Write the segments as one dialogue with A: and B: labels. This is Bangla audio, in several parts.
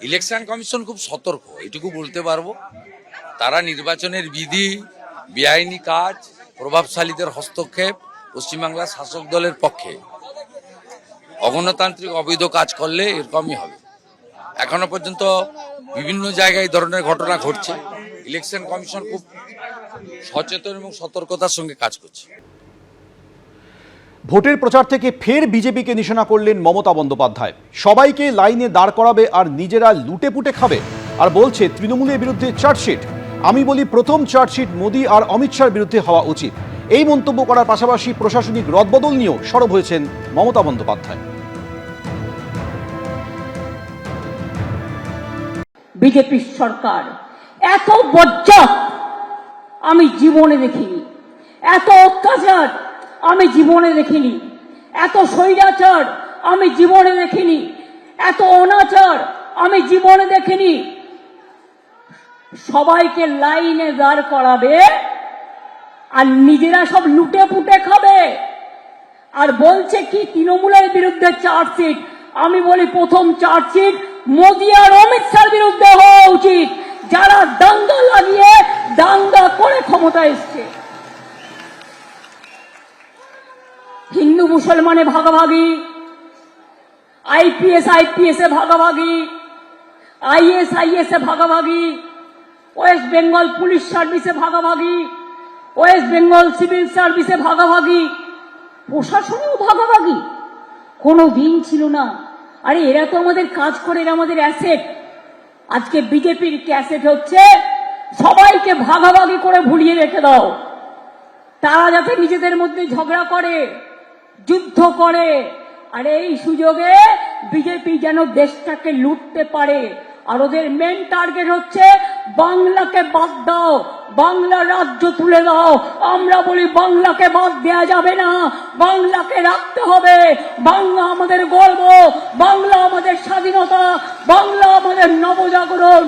A: ইলেকশন কমিশন খুব সতর্ক, এটুকু বলতে পারবো। তারা নির্বাচনের বিধি, বেআইনি কাজ, প্রভাবশালীদের হস্তক্ষেপ, পশ্চিমবাংলার শাসক দলের পক্ষে অগণতান্ত্রিক অবৈধ কাজ করলে এরকমই হবে। এখনো পর্যন্ত বিভিন্ন জায়গায় এই ধরনের ঘটনা ঘটছে। ইলেকশন কমিশন খুব সচেতন এবং সতর্কতার সঙ্গে কাজ করছে।
B: ভোটের প্রচার থেকে ফের বিজেপিকে নিশানা করলেন মমতা বন্দ্যোপাধ্যায়। সবাইকে লাইনে দাঁড় করাবে আর নিজেরা লুটে পুটে খাবে, আর বলছে তৃণমূলের বিরুদ্ধে চার্জশিট। আমি বলি প্রথম চার্জশিট মোদী আর অমিত শাহর বিরুদ্ধে হওয়া উচিত। এই মন্তব্য করার পাশাপাশি প্রশাসনিক রদবদল নিয়েও সরব হয়েছেন মমতা বন্দ্যোপাধ্যায়।
C: বিজেপির সরকার এত বজ্জাত আমি জীবনে দেখিনি, এত অত্যাচার আমি জীবনে দেখিনি, এত স্বৈরাচার আমি জীবনে দেখিনি, এত অনাচার আমি জীবনে দেখিনি। সবাইকে লাইনে দাঁড় করাবে আর নিজেরা সব লুটে পুটে খাবে, আর বলছে কি তৃণমূলের বিরুদ্ধে চার্জশিট। আমি বলি প্রথম চার্জশিট মোদী আর অমিত শাহর বিরুদ্ধে হওয়া উচিত, যারা দাঙ্গা লাগিয়ে দাঙ্গা করে ক্ষমতা এসছে। হিন্দু মুসলমানে ভাগাভাগি, আইপিএস এ ভাগাভাগি, আইএস এ ভাগাভাগি, ওয়েস্ট বেঙ্গল পুলিশ সার্ভিসে ভাগাভাগি, ওয়েস্ট বেঙ্গল সিভিল সার্ভিসে ভাগাভাগি, প্রশাসনেও ভাগাভাগি। কোনো দিন ছিল না। আরে এরা তো আমাদের কাজ করে, এরা আমাদের অ্যাসেট। আজকে বিজেপির অ্যাসেট হচ্ছে সবাইকে ভাগাভাগি করে ভুলিয়ে রেখে দাও। তারা যাতে নিজেদের মধ্যে ঝগড়া করে, যুদ্ধ করে, আর এই সুযোগে বিজেপি যেন দেশটাকে লুটতে পারে। আর ওদের মেন টার্গেট হচ্ছে বাংলাকে বাদ দাও, বাংলা রাজ্য তুলে দাও। আমরা বলি বাংলাকে বাদ দেওয়া যাবে না, বাংলাকে রাখতে হবে। বাংলা আমাদের গর্ব, বাংলা আমাদের স্বাধীনতা, বাংলা আমাদের নবজাগরণ।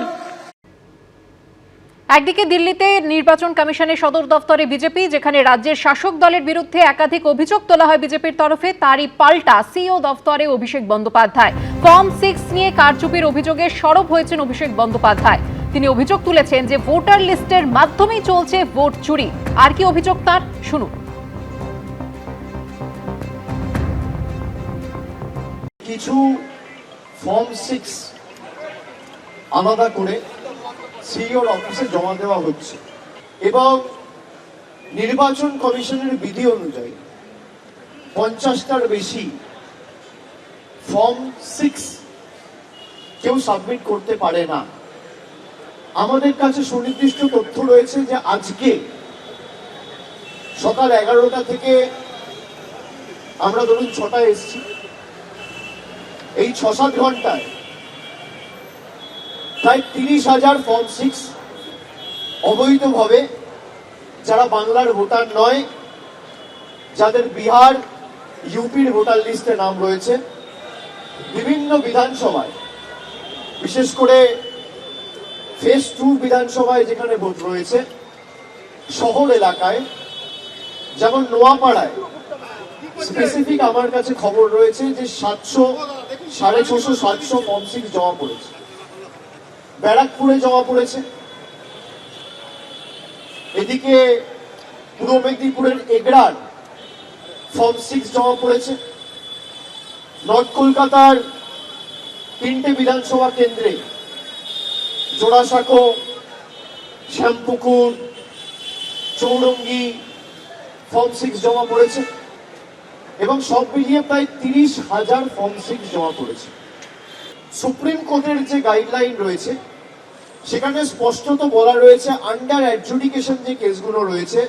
D: একদিকে দিল্লিতে নির্বাচন কমিশনের সদর দফতরে বিজেপি, যেখানে রাজ্যের শাসক দলের বিরুদ্ধে একাধিক অভিযোগ তোলা হয় বিজেপির তরফে, তারই পাল্টা সিইও দফতরে অভিষেক বন্দ্যোপাধ্যায়। ফর্ম 6 নিয়ে কারচুপির অভিযোগে সরব হয়েছেন অভিষেক বন্দ্যোপাধ্যায়। তিনি অভিযোগ তুলেছেন যে ভোটার লিস্টের মাধ্যমেই চলছে ভোট চুরি। আর কি অভিযোগ তার, শুনুন।
E: কিছু ফর্ম 6 আলাদা করে সিইওর অফিসে জমা দেওয়া হচ্ছে এবং নির্বাচন কমিশনের বিধি অনুযায়ী 50টার বেশি ফর্ম 6 কেউ সাবমিট করতে পারে না। আমাদের কাছে সুনির্দিষ্ট তথ্য রয়েছে যে আজকে সকাল 11টা থেকে আমরা ধরুন 6টায় এসেছি, এই 6-7 ঘন্টায় প্রায় 30,000 ফর্ম 6 অবৈধভাবে, যারা বাংলার ভোটার নয়, যাদের বিহার ইউপির ভোটার লিস্টে নাম রয়েছে, বিভিন্ন বিধানসভায়, বিশেষ করে ফেজ 2 বিধানসভায় যেখানে ভোট রয়েছে, শহর এলাকায় যেমন নোয়াপাড়ায় স্পেসিফিক আমার কাছে খবর রয়েছে যে 650-700 ফর্ম 6 জমা পড়েছে। ব্যারাকপুরে জমা পড়েছে, এদিকে পূর্ব মেদিনীপুরের এগড়ার ফর্ম 6 জমা পড়েছে। নর্থ কলকাতার 3টে বিধানসভা কেন্দ্রে জোড়াসাঁকো, শ্যামপুকুর, চৌরঙ্গি ফর্ম 6 জমা পড়েছে এবং সব মিলিয়ে প্রায় 30,000 ফর্ম 6 জমা পড়েছে। সুপ্রিম কোর্টের যে গাইডলাইন রয়েছে সেখানে স্পষ্টত বলা রয়েছে আন্ডার অ্যাডজুডিকেশন যে কেসগুলো রয়েছে,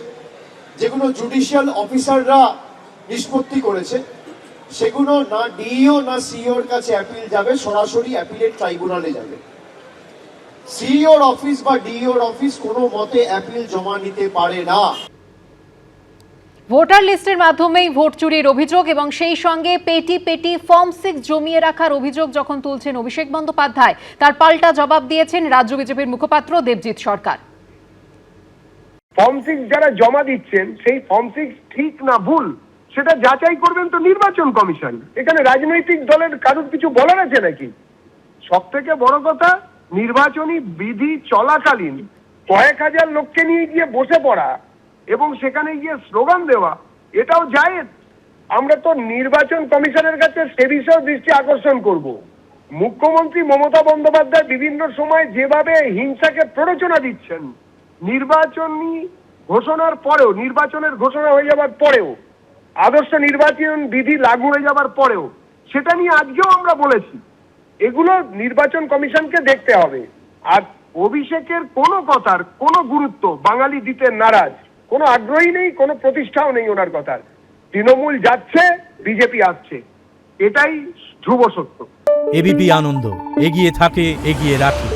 E: যেগুলো জুডিশিয়াল অফিসাররা নিষ্পত্তি করেছে, সেগুলো না ডিইও না সিইওর কাছে অ্যাপিল যাবে, সরাসরি অ্যাপিলেট ট্রাইব্যুনালে যাবে। সিইওর অফিস বা ডিইওর অফিস কোনো মতে অ্যাপিল জমা নিতে পারে না।
D: ভোটার লিস্টের মাধ্যমেই ভোট চুরির অভিযোগ এবং সেই সঙ্গে পেটি পেটি ফর্ম 6 জমিয়ে রাখার অভিযোগ যখন তুলছেন অভিষেক বন্দ্যোপাধ্যায়, তার পাল্টা জবাব দিয়েছেন রাজ্য বিজেপির মুখপাত্র দেবজিৎ সরকার।
F: ফর্ম 6 যারা জমা দিচ্ছেন সেই ফর্ম 6 ঠিক না ভুল সেটা যাচাই করবেন তো নির্বাচন কমিশন। এখানে রাজনৈতিক দলের কারোর কিছু বলার আছে নাকি? সব থেকে বড় কথা, নির্বাচনী বিধি চলাকালীন কয়েক হাজার লোককে নিয়ে গিয়ে বসে পড়া এবং সেখানে গিয়ে স্লোগান দেওয়া, এটাও জায়েজ। আমরা তো নির্বাচন কমিশনের কাছে সে বিষয়ে দৃষ্টি আকর্ষণ করব। মুখ্যমন্ত্রী মমতা বন্দ্যোপাধ্যায় বিভিন্ন সময় যেভাবে হিংসাকে প্ররোচনা দিচ্ছেন, নির্বাচনী ঘোষণার পরেও, নির্বাচনের ঘোষণা হয়ে যাবার পরেও, আদর্শ নির্বাচন বিধি লাগু হয়ে যাবার পরেও, সেটা নিয়ে আজকেও আমরা বলেছি এগুলো নির্বাচন কমিশনকে দেখতে হবে। আর অভিষেকের কোনো কথার কোনো গুরুত্ব বাঙালি দিতে নারাজ, কোনো আগ্রহী নেই, কোনো প্রতিষ্ঠাও নেই ওনার কথার। তৃণমূল যাচ্ছে, বিজেপি আসছে, এটাই ধ্রুব সত্য।
G: এবিপি আনন্দ, এগিয়ে থাকে, এগিয়ে রাখে।